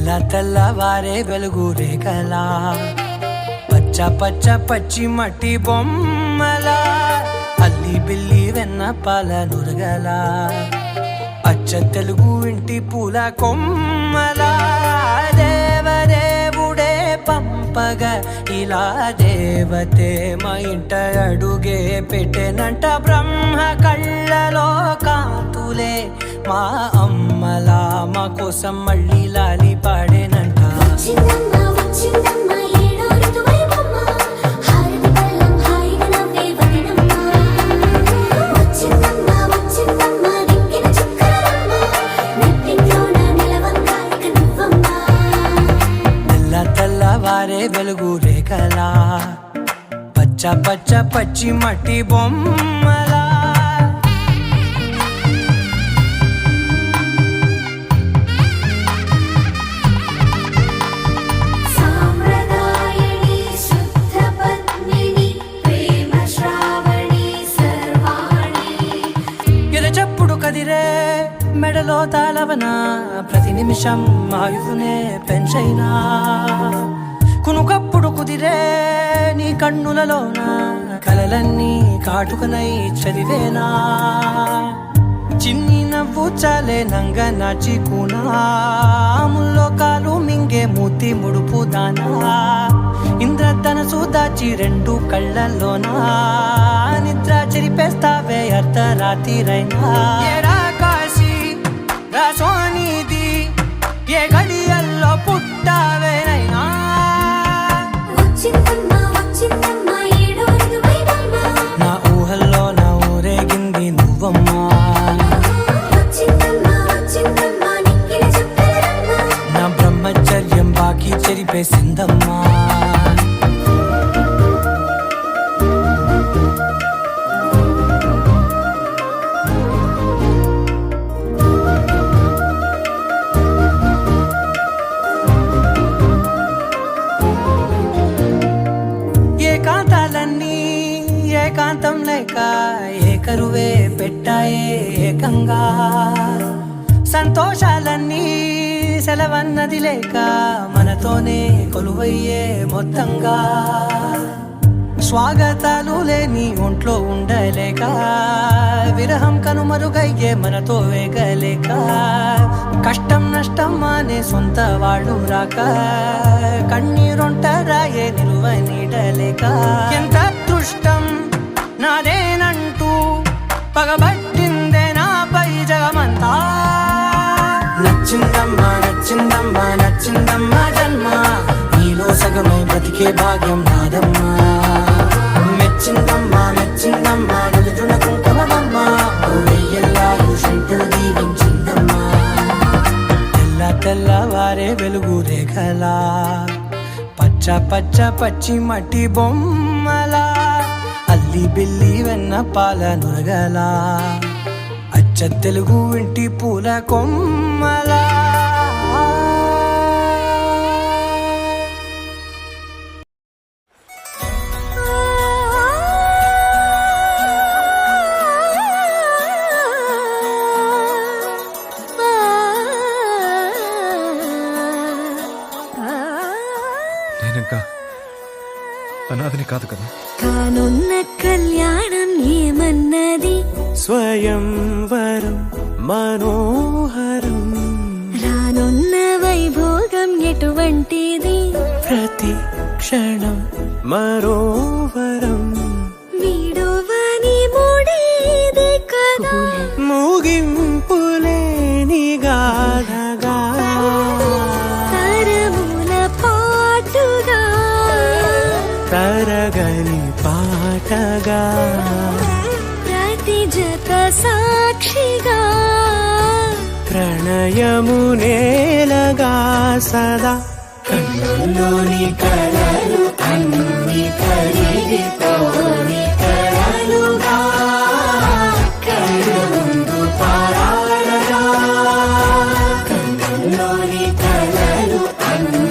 తెల్లవారే వెలుగు రేఖలా పచ్చ పచ్చ పచ్చి మట్టి బొమ్మలా అల్లి బిల్లి వెన్న పాల నురగలా అచ్చ తెలుగు ఇంటి పూల కొమ్మలా దేవదేవుడే పంపగా ఇలా దేవతే మా ఇంట అడుగే పెట్టెనంట బ్రహ్మ కళ్ళలో కాంతులే మా అమ్మలా మా కోసం మళ్ళీ లాలి పాడేనంట తెల్లవారే వెలుగు రేఖలా పచ్చ పచ్చ పచ్చి మట్టి బొమ్మలా కదిరే మెడలో తాళవన ప్రతి నిమిషం ఆయువునే పెంచైనా కునుకప్పుడు కుదిరే నీ కన్నులలోన కలలన్నీ కాటుకనై చదివేనా చిన్ని నవ్వు చాలే నంగ నాచి కూనాముల్లో కాలు మింగే మూతి ముడుపు దానా ఇంద్రధనసు దాచి రెండు కళ్ళల్లోనా నిద్ర చెరిపేస్తావే అర్ధరాత్రిరైనా ఏరా కాశీ రాసోనిది ఏ గడియల్లో పుట్టావేనైనా నా ఊహల్లో నా ఊరేగింది నువ్వమ్మా నా బ్రహ్మచర్యం బాకీ చెరిపేసిందమ్మా ఏకాంతం లేక ఏకరువే పెట్టాయే ఏకంగా సంతోషాలన్నీ సెలవన్నది లేక మనతోనే కొలువయ్యే మొత్తంగా స్వాగతాలు లేని ఒంట్లో ఉండలేక విరహం కనుమరుగయ్యే మనతో వేగలేక కష్టం నష్టం అనే సొంత వాడు రాక కన్నీరొంటరాయే నిలువ నీడలేక ఎంత అదృష్టం నాదేనంటూ పగబట్టిందే నాపై జగమంతా నచ్చిందమ్మా నచ్చిందమ్మా నచ్చిందమ్మా జన్మ నీలో సగమై బ్రతికే భాగ్యం నాదమ్మా మెచ్చిందమ్మా మెచ్చిందమ్మా నిలుచున కుంకుమమ్మా వెయ్యల్లాలు శంకులు దీవించిందమ్మా తెల్లవారే వెలుగు రేఖలా పచ్చ పచ్చ పచ్చి మట్టి బొమ్మలా అల్లి బిల్లి వెన్న పాల నురగలా అచ్చ తెలుగు ఇంటి పూల కొమ్మలా నేనింకా అనాథని కాదు కదా. కానున్న కళ్యాణం ఏమన్నది స్వయంవరం మనోహరం రానున్న వైభోగం ఎటువంటిది ప్రతి క్షణం మరోవరం వీడువని మూడేది కదా ముగింపులేని గాథగా తరముల పాటుగా తరగని పాటగా ప్రతి జత సాక్షిగా ప్రణయము నేలగా సదా కన్నుల్లోని కలలు అన్ని కరిగిపోని కలలుగా కళ్ళు ముందు పారాడగా కన్నుల్లోని కలలు అన్ని